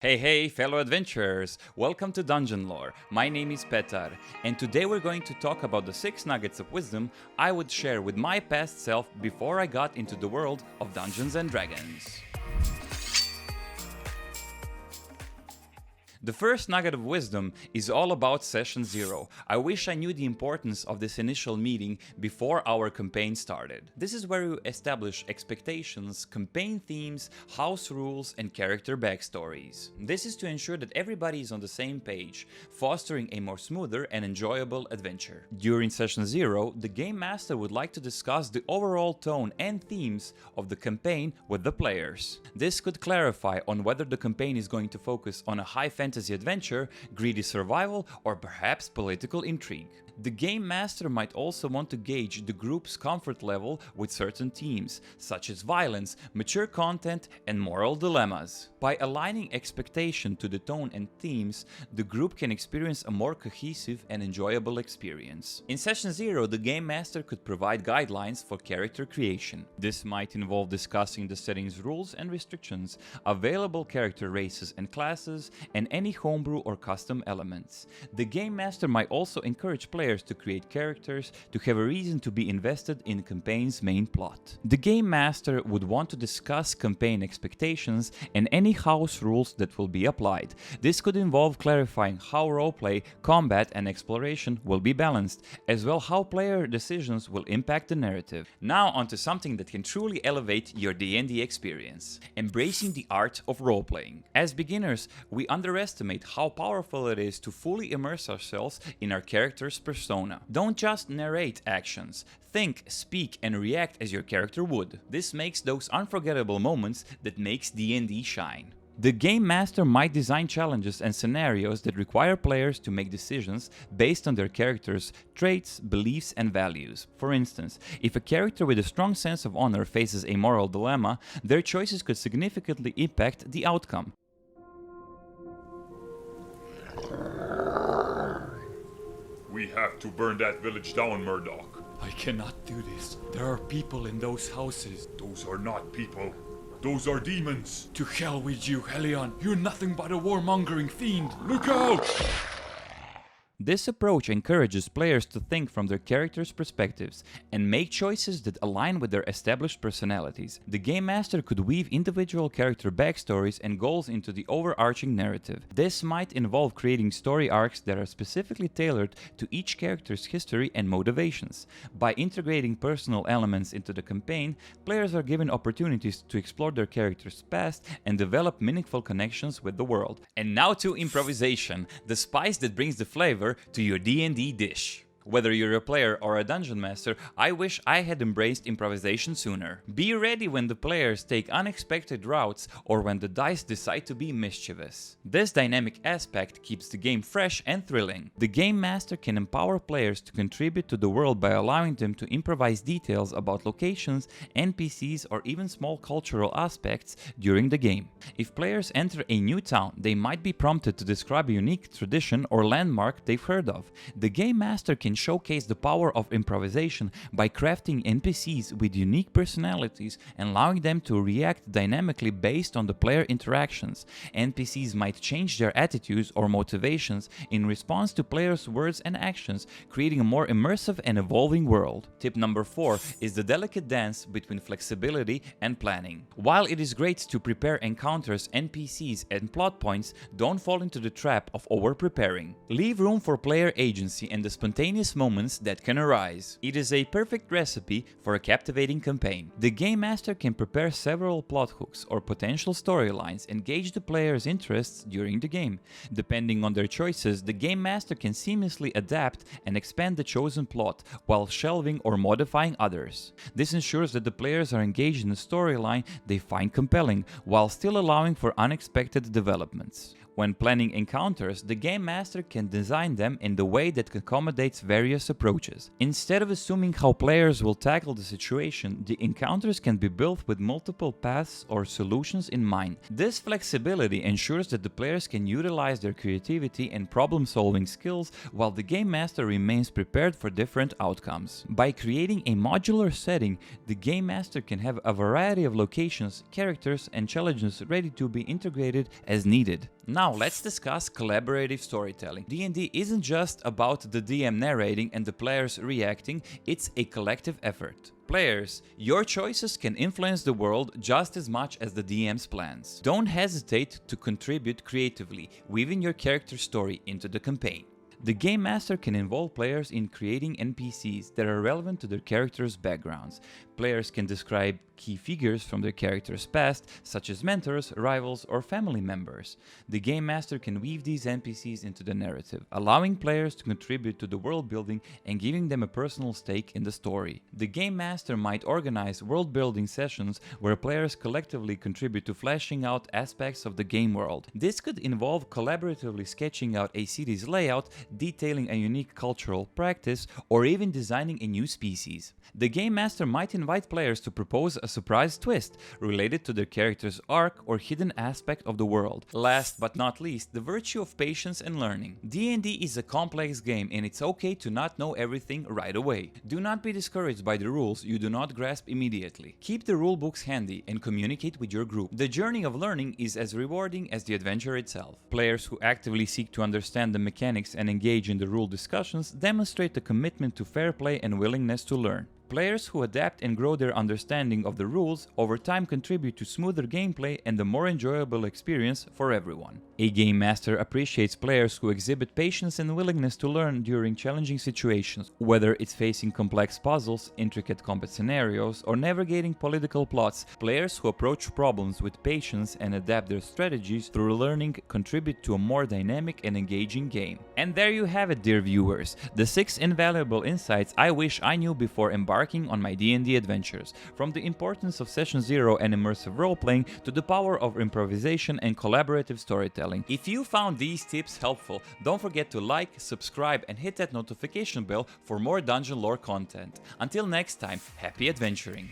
Hey fellow adventurers, welcome to Dungeonlore. My name is Petar, and today we're going to talk about the 6 nuggets of wisdom I would share with my past self before I got into the world of Dungeons and Dragons. The first nugget of wisdom is all about Session 0. I wish I knew the importance of this initial meeting before our campaign started. This is where we establish expectations, campaign themes, house rules, and character backstories. This is to ensure that everybody is on the same page, fostering a more smoother and enjoyable adventure. During Session 0, the Game Master would like to discuss the overall tone and themes of the campaign with the players. This could clarify on whether the campaign is going to focus on a high fantasy adventure, greedy survival, or perhaps political intrigue. The Game Master might also want to gauge the group's comfort level with certain themes, such as violence, mature content, and moral dilemmas. By aligning expectation to the tone and themes, the group can experience a more cohesive and enjoyable experience. In Session 0, the Game Master could provide guidelines for character creation. This might involve discussing the setting's rules and restrictions, available character races and classes, and any homebrew or custom elements. The Game Master might also encourage players to create characters to have a reason to be invested in the campaign's main plot. The Game Master would want to discuss campaign expectations and any house rules that will be applied. This could involve clarifying how roleplay, combat, and exploration will be balanced, as well how player decisions will impact the narrative. Now onto something that can truly elevate your D&D experience: embracing the art of roleplaying. As beginners, we underestimate how powerful it is to fully immerse ourselves in our character's persona. Don't just narrate actions. Think, speak, and react as your character would. This makes those unforgettable moments that makes D&D shine. The Game Master might design challenges and scenarios that require players to make decisions based on their character's traits, beliefs, and values. For instance, if a character with a strong sense of honor faces a moral dilemma, their choices could significantly impact the outcome. We have to burn that village down, Murdoch. I cannot do this. There are people in those houses. Those are not people. Those are demons. To hell with you, Helion. You're nothing but a warmongering fiend. Look out! This approach encourages players to think from their characters' perspectives and make choices that align with their established personalities. The Game Master could weave individual character backstories and goals into the overarching narrative. This might involve creating story arcs that are specifically tailored to each character's history and motivations. By integrating personal elements into the campaign, players are given opportunities to explore their character's past and develop meaningful connections with the world. And now to improvisation, the spice that brings the flavor to your D&D dish. Whether you're a player or a dungeon master, I wish I had embraced improvisation sooner. Be ready when the players take unexpected routes or when the dice decide to be mischievous. This dynamic aspect keeps the game fresh and thrilling. The Game Master can empower players to contribute to the world by allowing them to improvise details about locations, NPCs, or even small cultural aspects during the game. If players enter a new town, they might be prompted to describe a unique tradition or landmark they've heard of. The Game Master can showcase the power of improvisation by crafting NPCs with unique personalities and allowing them to react dynamically based on the player interactions. NPCs might change their attitudes or motivations in response to players' words and actions, creating a more immersive and evolving world. Tip number 4 is the delicate dance between flexibility and planning. While it is great to prepare encounters, NPCs, and plot points, don't fall into the trap of over-preparing. Leave room for player agency and the spontaneous moments that can arise. It is a perfect recipe for a captivating campaign. The Game Master can prepare several plot hooks or potential storylines and gauge the player's interests during the game. Depending on their choices, the Game Master can seamlessly adapt and expand the chosen plot while shelving or modifying others. This ensures that the players are engaged in a storyline they find compelling while still allowing for unexpected developments. When planning encounters, the Game Master can design them in the way that accommodates various approaches. Instead of assuming how players will tackle the situation, the encounters can be built with multiple paths or solutions in mind. This flexibility ensures that the players can utilize their creativity and problem-solving skills while the game master remains prepared for different outcomes. By creating a modular setting, the game master can have a variety of locations, characters, and challenges ready to be integrated as needed. Now let's discuss collaborative storytelling. D&D isn't just about the DM narrating and the players reacting, it's a collective effort. Players, your choices can influence the world just as much as the DM's plans. Don't hesitate to contribute creatively, weaving your character's story into the campaign. The Game Master can involve players in creating NPCs that are relevant to their characters' backgrounds. Players can describe key figures from their character's past, such as mentors, rivals, or family members. The Game Master can weave these NPCs into the narrative, allowing players to contribute to the world building and giving them a personal stake in the story. The Game Master might organize world building sessions where players collectively contribute to fleshing out aspects of the game world. This could involve collaboratively sketching out a city's layout, detailing a unique cultural practice, or even designing a new species. The Game Master might invite players to propose a surprise twist related to their character's arc or hidden aspect of the world. Last but not least, the virtue of patience and learning. D&D is a complex game and it's okay to not know everything right away. Do not be discouraged by the rules you do not grasp immediately. Keep the rulebooks handy and communicate with your group. The journey of learning is as rewarding as the adventure itself. Players who actively seek to understand the mechanics and engage in the rule discussions demonstrate a commitment to fair play and willingness to learn. Players who adapt and grow their understanding of the rules over time contribute to smoother gameplay and a more enjoyable experience for everyone. A Game Master appreciates players who exhibit patience and willingness to learn during challenging situations, whether it's facing complex puzzles, intricate combat scenarios, or navigating political plots. Players who approach problems with patience and adapt their strategies through learning contribute to a more dynamic and engaging game. And there you have it, dear viewers, the 6 invaluable insights I wish I knew before embarking on my D&D adventures, from the importance of Session Zero and immersive role-playing to the power of improvisation and collaborative storytelling. If you found these tips helpful, don't forget to like, subscribe, and hit that notification bell for more Dungeonlore content. Until next time, happy adventuring!